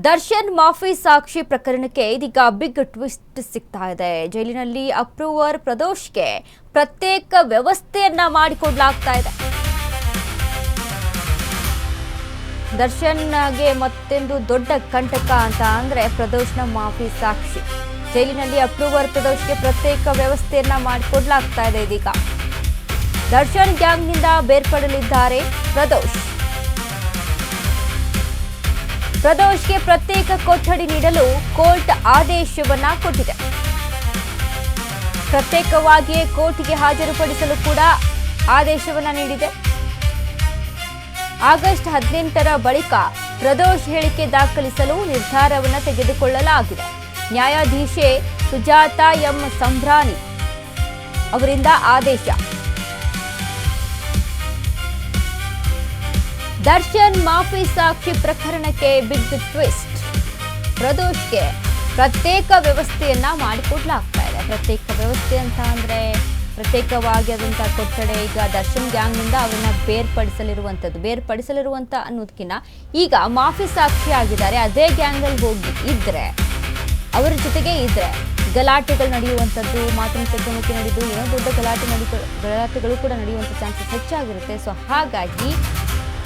ದರ್ಶನ್ ಮಾಫಿ ಸಾಕ್ಷಿ ಪ್ರಕರಣಕ್ಕೆ ಇದೀಗ big twist ಸಿಗ್ತಾ ಇದೆ. ಜೈಲಿನಲ್ಲಿ ಅಪ್ರೂವರ್ ಪ್ರದೋಷ್ಗೆ ಪ್ರತ್ಯೇಕ ವ್ಯವಸ್ಥೆಯನ್ನ ಮಾಡಿಕೊಡಲಾಗ್ತಾ ಇದೆ. ದರ್ಶನ್ಗೆ ಮತ್ತೊಂದು ದೊಡ್ಡ ಕಂಟಕ ಅಂತ ಅಂದ್ರೆ ಪ್ರದೋಷ್ನ ಮಾಫಿ ಸಾಕ್ಷಿ. ಜೈಲಿನಲ್ಲಿ ಅಪ್ರೂವರ್ ಪ್ರದೋಷ್ಗೆ ಪ್ರತ್ಯೇಕ ವ್ಯವಸ್ಥೆಯನ್ನ ಮಾಡಿಕೊಡಲಾಗ್ತಾ ಇದೆ. ಇದೀಗ ದರ್ಶನ್ ಗ್ಯಾಂಗ್ನಿಂದ ಬೇರ್ಪಡಲಿದ್ದಾರೆ ಪ್ರದೋಷ್ಗೆ ಪ್ರತ್ಯೇಕ ಕೊಠಡಿ ನೀಡಲು ಕೋರ್ಟ್ ಆದೇಶವನ್ನ ಕೊಟ್ಟಿದೆ. ಪ್ರತ್ಯೇಕವಾಗಿಯೇ ಕೋರ್ಟ್ಗೆ ಹಾಜರುಪಡಿಸಲು ಕೂಡ ಆದೇಶವನ್ನ ನೀಡಿದೆ. ಆಗಸ್ಟ್ 18ರ ಬಳಿಕ ಪ್ರದೋಷ್ ಹೇಳಿಕೆ ದಾಖಲಿಸಲು ನಿರ್ಧಾರವನ್ನು ತೆಗೆದುಕೊಳ್ಳಲಾಗಿದೆ. ನ್ಯಾಯಾಧೀಶೆ ಸುಜಾತಾ ಎಂ ಸಂಭ್ರಾನಿ ಅವರಿಂದ ಆದೇಶ. ದರ್ಶನ್ ಮಾಫಿ ಸಾಕ್ಷಿ ಪ್ರಕರಣಕ್ಕೆ ಬಿಗ್ ಟ್ವಿಸ್ಟ್. ಪ್ರದೋಷ್ಗೆ ಪ್ರತ್ಯೇಕ ವ್ಯವಸ್ಥೆಯನ್ನ ಮಾಡಿಕೊಡ್ಲಾಗ್ತಾ ಇದೆ. ಪ್ರತ್ಯೇಕ ವ್ಯವಸ್ಥೆ ಅಂತ ಅಂದ್ರೆ ಪ್ರತ್ಯೇಕವಾಗಿ ಆದಂತಹ ಕೊಠಡಿ. ಈಗ ದರ್ಶನ್ ಗ್ಯಾಂಗ್ನಿಂದ ಅವರನ್ನ ಬೇರ್ಪಡಿಸಲಿರುವಂತ ಅನ್ನೋದಕ್ಕಿಂತ ಈಗ ಮಾಫಿ ಸಾಕ್ಷಿ ಆಗಿದ್ದಾರೆ. ಅದೇ ಗ್ಯಾಂಗಲ್ಲಿ ಹೋಗಿ ಇದ್ರೆ ಅವರ ಜೊತೆಗೆ ಇದ್ರೆ ಗಲಾಟೆಗಳು ನಡೆಯುವಂಥದ್ದು, ಮಾತಿನ ಚಕಮಕಿ ನಡೆದು ಏನೋ ದೊಡ್ಡ ಗಲಾಟೆಗಳು ಕೂಡ ನಡೆಯುವಂಥ ಚಾನ್ಸಸ್ ಹೆಚ್ಚಾಗಿರುತ್ತೆ. ಸೊ ಹಾಗಾಗಿ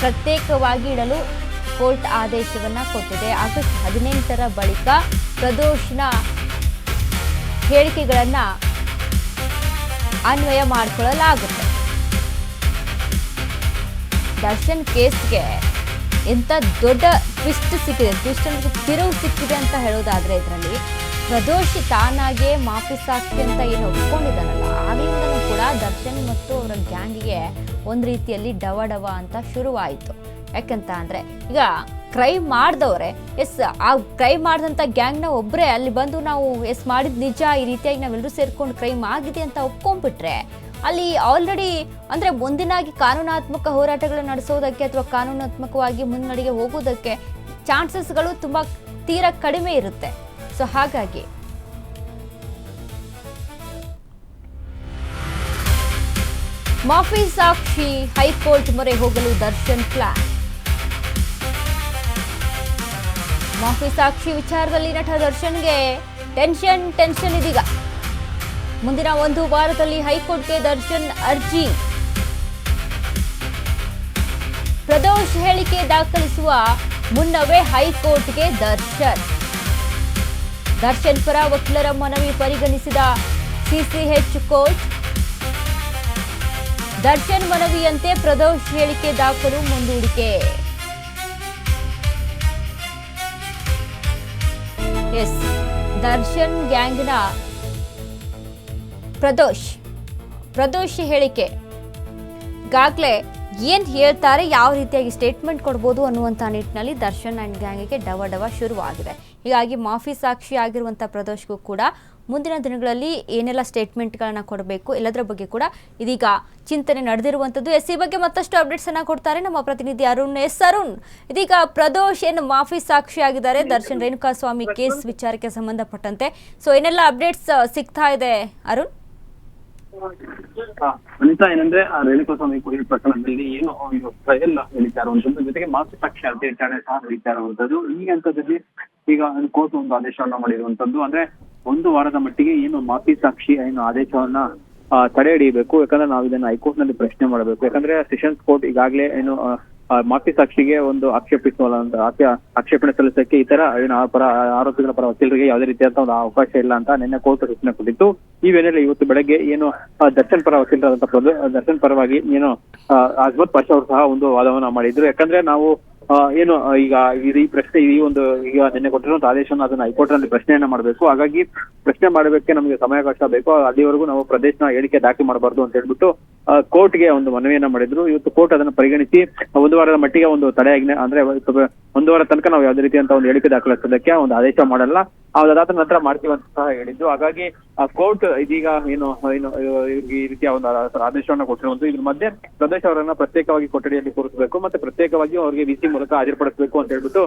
ಪ್ರತ್ಯೇಕವಾಗಿ ಇಡಲು ಕೋರ್ಟ್ ಆದೇಶವನ್ನ ಕೊಟ್ಟಿದೆ. ಆಗಸ್ಟ್ 18ರ ಬಳಿಕ ಪ್ರದೋಷ್ನ ಹೇಳಿಕೆಗಳನ್ನ ಅನ್ವಯ ಮಾಡಿಕೊಳ್ಳಲಾಗುತ್ತೆ. ದರ್ಶನ್ ಕೇಸ್ಗೆ ಎಂತ ದೊಡ್ಡ ಟ್ವಿಸ್ಟ್ ಸಿಕ್ಕಿದೆ, ಟ್ವಿಸ್ಟ್ ಅಂದ್ರೆ ತಿರುವು ಸಿಕ್ಕಿದೆ ಅಂತ ಹೇಳೋದಾದ್ರೆ ಇದರಲ್ಲಿ ಪ್ರದೋಷ್ ತಾನಾಗೆ ಮಾಫಿ ಸಾಕ್ಷಿ ಅಂತ ಏನು ಒಪ್ಕೊಂಡಿದ್ದಾನಲ್ಲ, ಆಗ್ಲಿಂದನೂ ಕೂಡ ದರ್ಶನ್ ಮತ್ತು ಅವರ ಗ್ಯಾಂಗಿಗೆ ಒಂದು ರೀತಿಯಲ್ಲಿ ಡವ ಅಂತ ಶುರುವಾಯಿತು. ಯಾಕಂತ ಅಂದ್ರೆ ಈಗ ಕ್ರೈಮ್ ಮಾಡಿದವ್ರೆ ಆ ಕ್ರೈಮ್ ಮಾಡಿದಂಥ ಗ್ಯಾಂಗ್ನ ಒಬ್ಬರೇ ಅಲ್ಲಿ ಬಂದು ನಾವು ಮಾಡಿದ ನಿಜ, ಈ ರೀತಿಯಾಗಿ ನಾವೆಲ್ಲರೂ ಸೇರ್ಕೊಂಡು ಕ್ರೈಮ್ ಆಗಿದೆ ಅಂತ ಒಪ್ಕೊಂಡ್ಬಿಟ್ರೆ ಅಲ್ಲಿ ಆಲ್ರೆಡಿ ಅಂದರೆ ಮುಂದಿನಾಗಿ ಕಾನೂನಾತ್ಮಕ ಹೋರಾಟಗಳು ನಡೆಸೋದಕ್ಕೆ ಅಥವಾ ಕಾನೂನಾತ್ಮಕವಾಗಿ ಮುನ್ನಡೆಗೆ ಹೋಗೋದಕ್ಕೆ ಚಾನ್ಸಸ್ಗಳು ತುಂಬ ತೀರಾ ಕಡಿಮೆ ಇರುತ್ತೆ. ಸೊ ಹಾಗಾಗಿ ಮಾಫಿ ಸಾಕ್ಷಿ ಹೈಕೋರ್ಟ್ ಮೊರೆ ಹೋಗಲು ದರ್ಶನ್ ಪ್ಲಾನ್. ಮಾಫಿ ಸಾಕ್ಷಿ ವಿಚಾರದಲ್ಲಿ ನಟ ದರ್ಶನ್ಗೆ ಟೆನ್ಷನ್ ಇದೀಗ. ಮುಂದಿನ 1 ವಾರದಲ್ಲಿ ಹೈಕೋರ್ಟ್ಗೆ ದರ್ಶನ್ ಅರ್ಜಿ. ಪ್ರದೋಷ್ ಹೇಳಿಕೆ ದಾಖಲಿಸುವ ಮುನ್ನವೇ ಹೈಕೋರ್ಟ್ಗೆ ದರ್ಶನ್ ಪರ ವಕೀಲರ ಮನವಿ ಪರಿಗಣಿಸಿದ ಸಿಸಿಎಚ್ ಕೋರ್ಟ್. ದರ್ಶನ್ ಮನವಿಯಂತೆ ಪ್ರದೋಷ್ ಹೇಳಿಕೆ ದಾಖಲು ಮುಂದೂಡಿಕೆ. ದರ್ಶನ್ ಗ್ಯಾಂಗ್ನ ಪ್ರದೋಷ್ ಹೇಳಿಕೆ ಈಗಾಗಲೇ ಏನ್ ಹೇಳ್ತಾರೆ, ಯಾವ ರೀತಿಯಾಗಿ ಸ್ಟೇಟ್ಮೆಂಟ್ ಕೊಡ್ಬೋದು ಅನ್ನುವಂಥ ನಿಟ್ಟಿನಲ್ಲಿ ದರ್ಶನ್ ಅಂಡ್ ಗ್ಯಾಂಗಿಗೆ ಡವ ಶುರುವಾಗಿದೆ. ಹೀಗಾಗಿ ಮಾಫಿ ಸಾಕ್ಷಿ ಆಗಿರುವಂಥ ಪ್ರದೋಷ್ಗೂ ಕೂಡ ಮುಂದಿನ ದಿನಗಳಲ್ಲಿ ಏನೆಲ್ಲ ಸ್ಟೇಟ್ಮೆಂಟ್ಗಳನ್ನ ಕೊಡಬೇಕು ಎಲ್ಲದರ ಬಗ್ಗೆ ಕೂಡ ಇದೀಗ ಚಿಂತನೆ ನಡೆದಿರುವಂಥದ್ದು. ಈ ಬಗ್ಗೆ ಮತ್ತಷ್ಟು ಅಪ್ಡೇಟ್ಸ್ ಅನ್ನ ಕೊಡ್ತಾರೆ ನಮ್ಮ ಪ್ರತಿನಿಧಿ ಅರುಣ್. ಅರುಣ್, ಇದೀಗ ಪ್ರದೋಷ್ ಏನು ಮಾಫಿ ಸಾಕ್ಷಿ ಆಗಿದ್ದಾರೆ ದರ್ಶನ್ ರೇಣುಕಾಸ್ವಾಮಿ ಕೇಸ್ ವಿಚಾರಕ್ಕೆ ಸಂಬಂಧಪಟ್ಟಂತೆ. ಸೊ ಏನೆಲ್ಲ ಅಪ್ಡೇಟ್ಸ್ ಸಿಗ್ತಾ ಇದೆ ಅರುಣ್? ಅನಿತಾ, ಏನಂದ್ರೆ ರೇಣುಕಾಸ್ವಾಮಿ ಕೊಲೆ ಪ್ರಕರಣದಲ್ಲಿ ಏನು ಟ್ರಯಲ್ ನಡೀತಾ ಇರುವಂತದ್ದು, ಜೊತೆಗೆ ಮಾಫಿ ಸಾಕ್ಷಿ ಅರ್ಜಿ ವಿಚಾರಣೆ ಸಹ ನಡೀತಾ ಇರುವಂತದ್ದು. ಈ ಹಂತದಲ್ಲಿ ಈಗ ಕೋರ್ಟ್ ಒಂದು ಆದೇಶವನ್ನ ಮಾಡಿರುವಂತದ್ದು. ಅಂದ್ರೆ 1 ವಾರದ ಮಟ್ಟಿಗೆ ಏನು ಮಾಫಿ ಸಾಕ್ಷಿ ಏನು ಆದೇಶವನ್ನ ತಡೆ ಹಿಡಿಯಬೇಕು. ಯಾಕಂದ್ರೆ ನಾವು ಇದನ್ನ ಹೈಕೋರ್ಟ್ ನಲ್ಲಿ ಪ್ರಶ್ನೆ ಮಾಡಬೇಕು. ಯಾಕಂದ್ರೆ ಸೆಷನ್ಸ್ ಕೋರ್ಟ್ ಈಗಾಗಲೇ ಏನು ಮಾಫಿ ಸಾಕ್ಷಿಗೆ ಒಂದು ಆಕ್ಷೇಪಣೆ ಸಲ್ಲಿಸಕ್ಕೆ ಈ ತರ ಏನು ಆರೋಪಿಗಳ ಪರ ವಕೀಲರಿಗೆ ಯಾವುದೇ ರೀತಿಯಾದ ಒಂದು ಅವಕಾಶ ಇಲ್ಲ ಅಂತ ನಿನ್ನೆ ಕೋರ್ಟ್ ಸೂಚನೆ ಕೊಟ್ಟಿತ್ತು. ಈ ವೇಳೆಯಲ್ಲಿ ಇವತ್ತು ಬೆಳಗ್ಗೆ ಏನು ದರ್ಶನ್ ಪರ ವಕೀಲರಾದಂತಹ ದರ್ಶನ್ ಪರವಾಗಿ ಏನು ಅಜ್ಮತ್ ಪಾಷಾ ಅವರು ಸಹ ಒಂದು ವಾದವನ್ನ ಮಾಡಿದ್ರು. ಯಾಕಂದ್ರೆ ನಾವು ಏನು ಈಗ ಈ ಪ್ರಶ್ನೆ ಈಗ ನಿನ್ನೆ ಕೊಟ್ಟಿರುವಂತಹ ಆದೇಶವನ್ನು ಅದನ್ನ ಹೈಕೋರ್ಟ್ ನಲ್ಲಿ ಪ್ರಶ್ನೆಯನ್ನ ಮಾಡಬೇಕು. ಹಾಗಾಗಿ ಪ್ರಶ್ನೆ ಮಾಡಬೇಕೆ ನಮಗೆ ಸಮಯಾವಕಾಶ ಬೇಕು. ಅಲ್ಲಿವರೆಗೂ ನಾವು ಪ್ರದೇಶನ ಹೇಳಿಕೆ ದಾಖಲೆ ಮಾಡಬಾರ್ದು ಅಂತ ಹೇಳ್ಬಿಟ್ಟು ಕೋರ್ಟ್ಗೆ ಒಂದು ಮನವಿಯನ್ನ ಮಾಡಿದ್ರು. ಇವತ್ತು ಕೋರ್ಟ್ ಅದನ್ನ ಪರಿಗಣಿಸಿ 1 ವಾರದ ಮಟ್ಟಿಗೆ ಒಂದು ತಡೆಯಾಜ್ಞೆ, ಅಂದ್ರೆ 1 ವಾರ ತನಕ ನಾವು ಯಾವುದೇ ರೀತಿಯಂತ ಒಂದು ಹೇಳಿಕೆ ದಾಖಲಿಸೋದಕ್ಕೆ ಒಂದು ಆದೇಶ ಮಾಡಲ್ಲ, ಅದಾದ ನಂತರ ಮಾಡ್ತೀವಿ ಅಂತ ಸಹ ಹೇಳಿದ್ದು. ಹಾಗಾಗಿ ಕೋರ್ಟ್ ಇದೀಗ ಏನು ಈ ರೀತಿಯ ಒಂದು ಆದೇಶವನ್ನ ಕೊಟ್ಟಿರುವಂತದ್ದು. ಇದ್ರ ಮಧ್ಯೆ ಪ್ರದೇಶ ಅವರನ್ನ ಪ್ರತ್ಯೇಕವಾಗಿ ಕೊಠಡಿಯಲ್ಲಿ ಕೂರಿಸಬೇಕು ಮತ್ತೆ ಪ್ರತ್ಯೇಕವಾಗಿ ಅವರಿಗೆ ವಿಸಿ ಮೂಲಕ ಹಾಜರುಪಡಿಸಬೇಕು ಅಂತ ಹೇಳ್ಬಿಟ್ಟು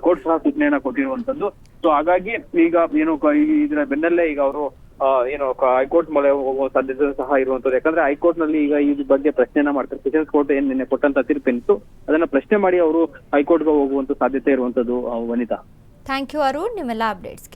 ಕೋರ್ಟ್ ಸಹ ಸೂಚನೆಯನ್ನ ಕೊಟ್ಟಿರುವಂತದ್ದು. ಸೊ ಹಾಗಾಗಿ ಈಗ ಏನು ಇದರ ಬೆನ್ನಲ್ಲೇ ಈಗ ಅವರು ಏನು ಹೈಕೋರ್ಟ್ ಮೊರೆ ಹೋಗುವ ಸಾಧ್ಯತೆ ಸಹ ಇರುವಂತದ್ದು. ಯಾಕಂದ್ರೆ ಹೈಕೋರ್ಟ್ ನಲ್ಲಿ ಈಗ ಈ ಬಗ್ಗೆ ಪ್ರಶ್ನೆಯನ್ನ ಮಾಡ್ತಾರೆ. ಸೆಷನ್ಸ್ ಕೋರ್ಟ್ ಏನ್ ನಿನ್ನೆ ಕೊಟ್ಟಂತ ತೀರ್ಪೇನಿತ್ತು ಅದನ್ನ ಪ್ರಶ್ನೆ ಮಾಡಿ ಅವರು ಹೈಕೋರ್ಟ್ಗೆ ಹೋಗುವಂತ ಸಾಧ್ಯತೆ ಇರುವಂತದ್ದು ವನಿತಾ. ಥ್ಯಾಂಕ್ ಯು ಅರುಣ್ ನಿಮ್ಮೆಲ್ಲ ಅಪ್ಡೇಟ್ಸ್ಗೆ.